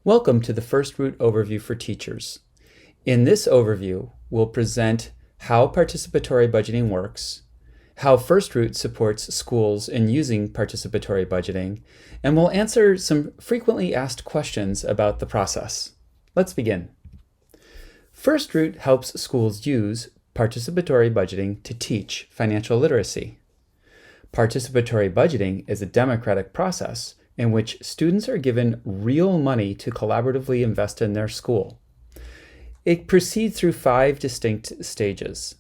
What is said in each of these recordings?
Welcome to the FirstRoot Overview for Teachers. In this overview, we'll present how participatory budgeting works, how FirstRoot supports schools in using participatory budgeting, and we'll answer some frequently asked questions about the process. Let's begin. FirstRoot helps schools use participatory budgeting to teach financial literacy. Participatory budgeting is a democratic process in which students are given real money to collaboratively invest in their school. It proceeds through 5 distinct stages.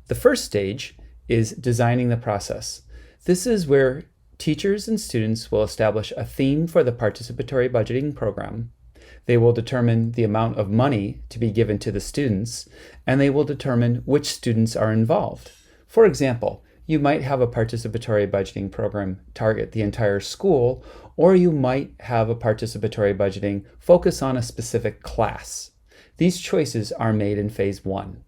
The first stage is designing the process. This is where teachers and students will establish a theme for the participatory budgeting program. They will determine the amount of money to be given to the students, and they will determine which students are involved. For example, you might have a participatory budgeting program target the entire school, or you might have a participatory budgeting focus on a specific class. These choices are made in phase 1.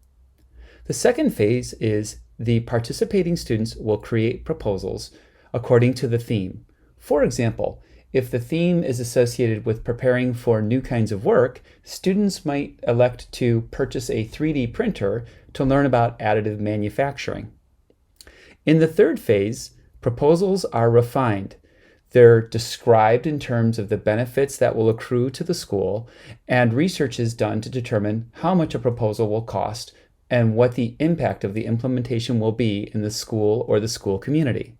The second phase is the participating students will create proposals according to the theme. For example, if the theme is associated with preparing for new kinds of work, students might elect to purchase a 3D printer to learn about additive manufacturing. In the third phase, proposals are refined. They're described in terms of the benefits that will accrue to the school, and research is done to determine how much a proposal will cost and what the impact of the implementation will be in the school or the school community.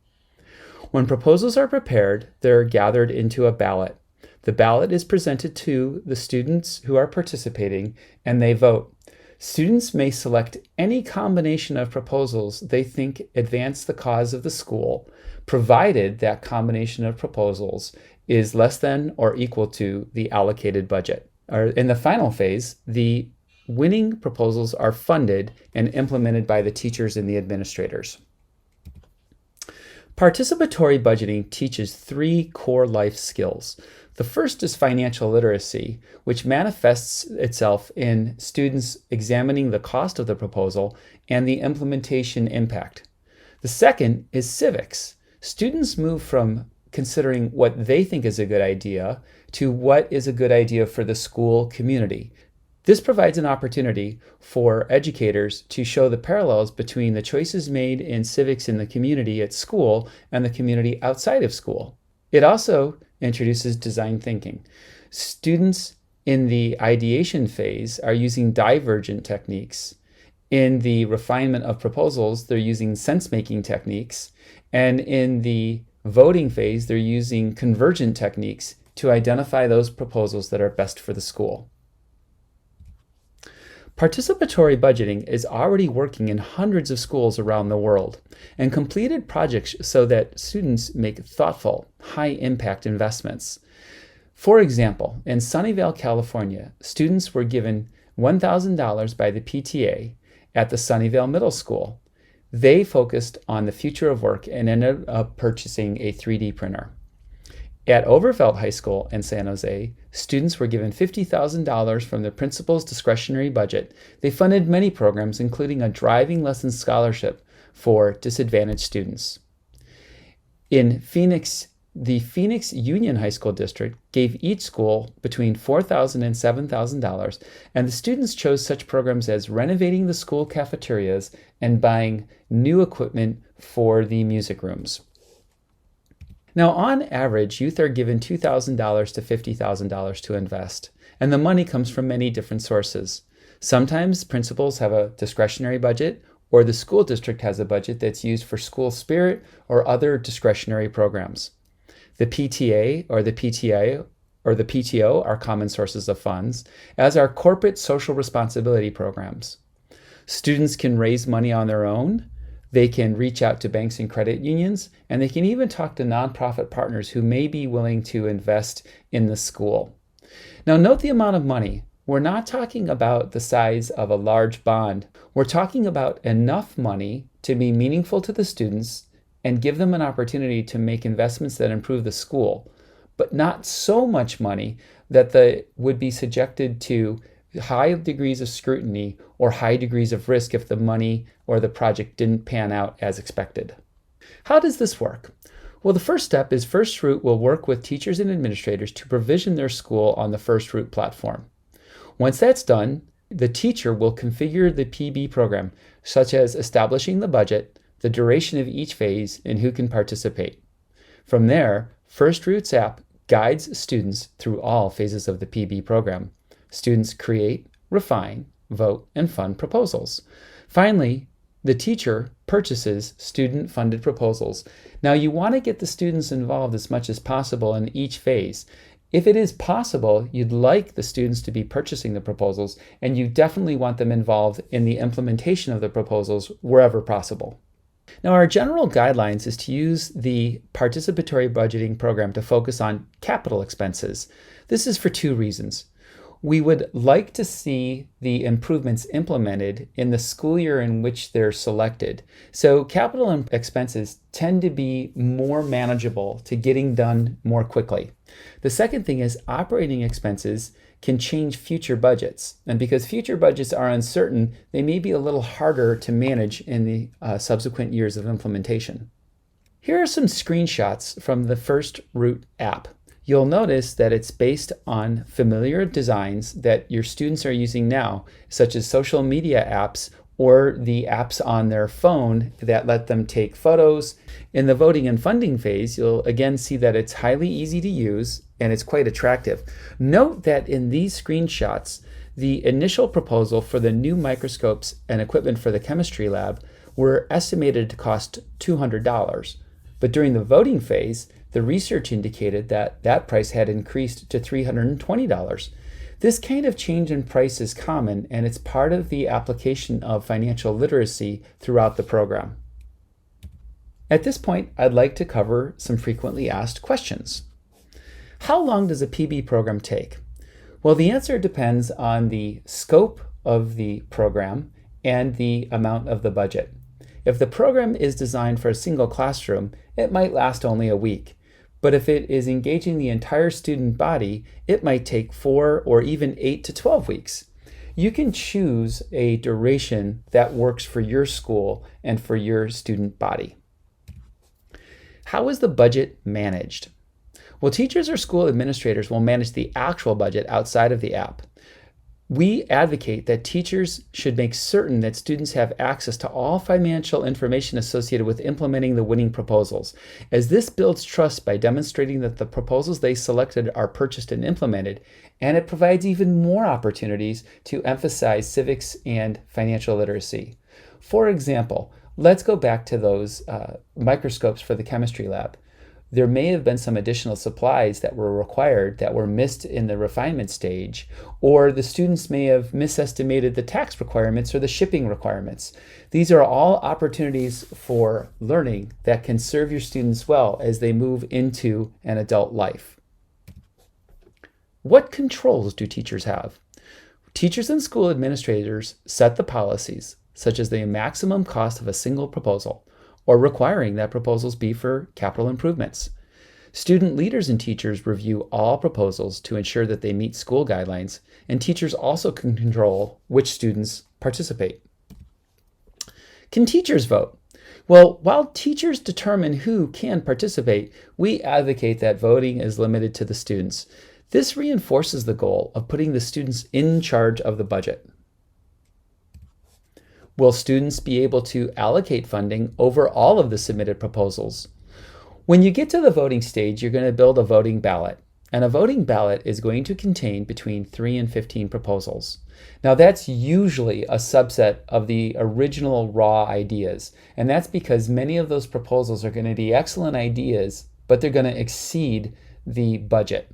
When proposals are prepared, they're gathered into a ballot. The ballot is presented to the students who are participating, and they vote. Students may select any combination of proposals they think advance the cause of the school, provided that combination of proposals is less than or equal to the allocated budget. In the final phase, the winning proposals are funded and implemented by the teachers and the administrators. Participatory budgeting teaches 3 core life skills. The first is financial literacy, which manifests itself in students examining the cost of the proposal and the implementation impact. The second is civics. Students move from considering what they think is a good idea to what is a good idea for the school community. This provides an opportunity for educators to show the parallels between the choices made in civics in the community at school and the community outside of school. It also introduces design thinking. Students in the ideation phase are using divergent techniques. In the refinement of proposals, they're using sense-making techniques. And in the voting phase, they're using convergent techniques to identify those proposals that are best for the school. Participatory budgeting is already working in hundreds of schools around the world, and completed projects show that students make thoughtful, high-impact investments. For example, in Sunnyvale, California, students were given $1,000 by the PTA at the Sunnyvale Middle School. They focused on the future of work and ended up purchasing a 3D printer. At Overvelt High School in San Jose, students were given $50,000 from the principal's discretionary budget. They funded many programs, including a driving lessons scholarship for disadvantaged students. In Phoenix, the Phoenix Union High School District gave each school between $4,000 and $7,000, and the students chose such programs as renovating the school cafeterias and buying new equipment for the music rooms. Now, on average, youth are given $2,000 to $50,000 to invest, and the money comes from many different sources. Sometimes principals have a discretionary budget, or the school district has a budget that's used for school spirit or other discretionary programs. The PTA or the PTO are common sources of funds, as are corporate social responsibility programs. Students can raise money on their own. They can reach out to banks and credit unions, and they can even talk to nonprofit partners who may be willing to invest in the school. Now, note the amount of money. We're not talking about the size of a large bond. We're talking about enough money to be meaningful to the students and give them an opportunity to make investments that improve the school, but not so much money that they would be subjected to high degrees of scrutiny or high degrees of risk if the money or the project didn't pan out as expected. How does this work? Well, the first step is FirstRoot will work with teachers and administrators to provision their school on the FirstRoot platform. Once that's done, the teacher will configure the PB program, such as establishing the budget, the duration of each phase, and who can participate. From there, FirstRoot's app guides students through all phases of the PB program. Students create, refine, vote, and fund proposals. Finally, the teacher purchases student-funded proposals. Now, you want to get the students involved as much as possible in each phase. If it is possible, you'd like the students to be purchasing the proposals, and you definitely want them involved in the implementation of the proposals wherever possible. Now, our general guidelines is to use the participatory budgeting program to focus on capital expenses. This is for two reasons. We would like to see the improvements implemented in the school year in which they're selected. So capital expenses tend to be more manageable to getting done more quickly. The second thing is operating expenses can change future budgets. And because future budgets are uncertain, they may be a little harder to manage in the subsequent years of implementation. Here are some screenshots from the FirstRoot app. You'll notice that it's based on familiar designs that your students are using now, such as social media apps or the apps on their phone that let them take photos. In the voting and funding phase, you'll again see that it's highly easy to use and it's quite attractive. Note that in these screenshots, the initial proposal for the new microscopes and equipment for the chemistry lab were estimated to cost $200. But during the voting phase, the research indicated that that price had increased to $320. This kind of change in price is common, and it's part of the application of financial literacy throughout the program. At this point, I'd like to cover some frequently asked questions. How long does a PB program take? Well, the answer depends on the scope of the program and the amount of the budget. If the program is designed for a single classroom, it might last only a week. But if it is engaging the entire student body, it might take 4 or even 8 to 12 weeks. You can choose a duration that works for your school and for your student body. How is the budget managed? Well, teachers or school administrators will manage the actual budget outside of the app. We advocate that teachers should make certain that students have access to all financial information associated with implementing the winning proposals, as this builds trust by demonstrating that the proposals they selected are purchased and implemented, and it provides even more opportunities to emphasize civics and financial literacy. For example, let's go back to those microscopes for the chemistry lab. There may have been some additional supplies that were required that were missed in the refinement stage, or the students may have misestimated the tax requirements or the shipping requirements. These are all opportunities for learning that can serve your students well as they move into an adult life. What controls do teachers have? Teachers and school administrators set the policies, such as the maximum cost of a single proposal, or requiring that proposals be for capital improvements. Student leaders and teachers review all proposals to ensure that they meet school guidelines, and teachers also can control which students participate. Can teachers vote? Well, while teachers determine who can participate, we advocate that voting is limited to the students. This reinforces the goal of putting the students in charge of the budget. Will students be able to allocate funding over all of the submitted proposals? When you get to the voting stage, you're going to build a voting ballot. And a voting ballot is going to contain between 3 and 15 proposals. Now, that's usually a subset of the original raw ideas. And that's because many of those proposals are going to be excellent ideas, but they're going to exceed the budget.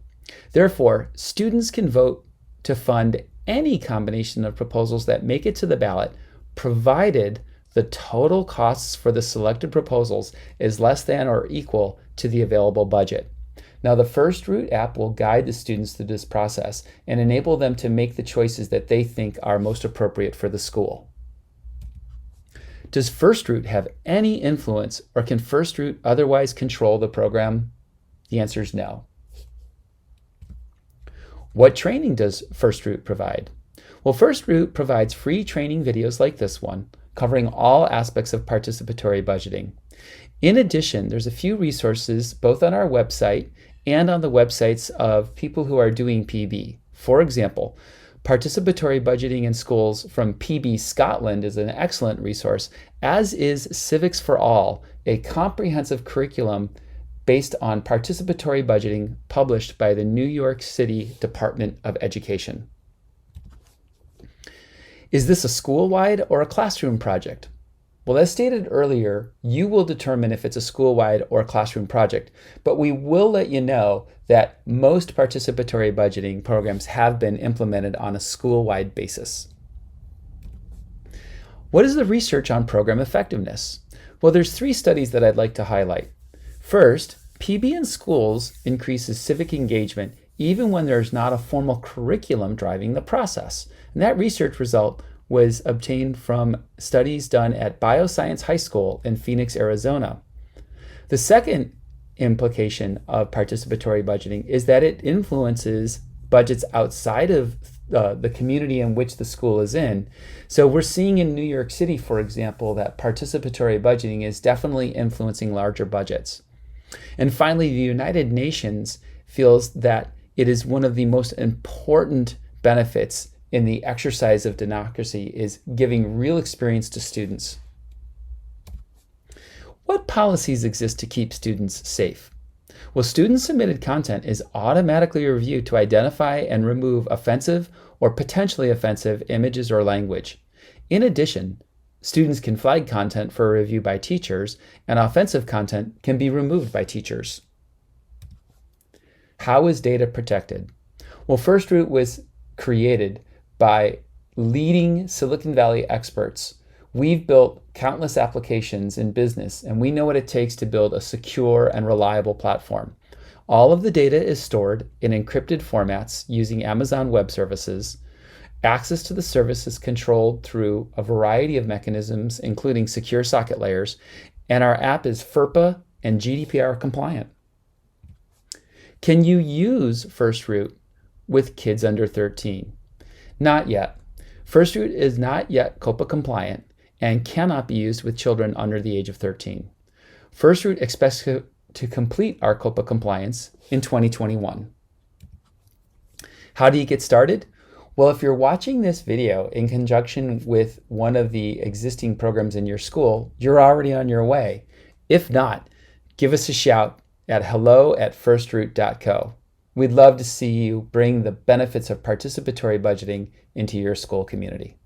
Therefore, students can vote to fund any combination of proposals that make it to the ballot, provided the total costs for the selected proposals is less than or equal to the available budget. Now, the FirstRoot app will guide the students through this process and enable them to make the choices that they think are most appropriate for the school. Does FirstRoot have any influence, or can FirstRoot otherwise control the program? The answer is no. What training does FirstRoot provide? Well, FirstRoot provides free training videos like this one, covering all aspects of participatory budgeting. In addition, there's a few resources both on our website and on the websites of people who are doing PB. For example, Participatory Budgeting in Schools from PB Scotland is an excellent resource, as is Civics for All, a comprehensive curriculum based on participatory budgeting published by the New York City Department of Education. Is this a school-wide or a classroom project? Well, as stated earlier, you will determine if it's a school-wide or classroom project, but we will let you know that most participatory budgeting programs have been implemented on a school-wide basis. What is the research on program effectiveness? Well, there's 3 studies that I'd like to highlight. First, PB in schools increases civic engagement even when there's not a formal curriculum driving the process. And that research result was obtained from studies done at Bioscience High School in Phoenix, Arizona. The second implication of participatory budgeting is that it influences budgets outside of the community in which the school is in. So we're seeing in New York City, for example, that participatory budgeting is definitely influencing larger budgets. And finally, the United Nations feels that it is one of the most important benefits in the exercise of democracy is giving real experience to students. What policies exist to keep students safe? Well, student-submitted content is automatically reviewed to identify and remove offensive or potentially offensive images or language. In addition, students can flag content for review by teachers, and offensive content can be removed by teachers. How is data protected? Well, FirstRoot was created by leading Silicon Valley experts. We've built countless applications in business, and we know what it takes to build a secure and reliable platform. All of the data is stored in encrypted formats using Amazon Web Services. Access to the service is controlled through a variety of mechanisms, including secure socket layers, and our app is FERPA and GDPR compliant. Can you use FirstRoot with kids under 13? Not yet. FirstRoot is not yet COPPA compliant and cannot be used with children under the age of 13. FirstRoot expects to complete our COPPA compliance in 2021. How do you get started? Well, if you're watching this video in conjunction with one of the existing programs in your school, you're already on your way. If not, give us a shout at hello@firstroot.co. We'd love to see you bring the benefits of participatory budgeting into your school community.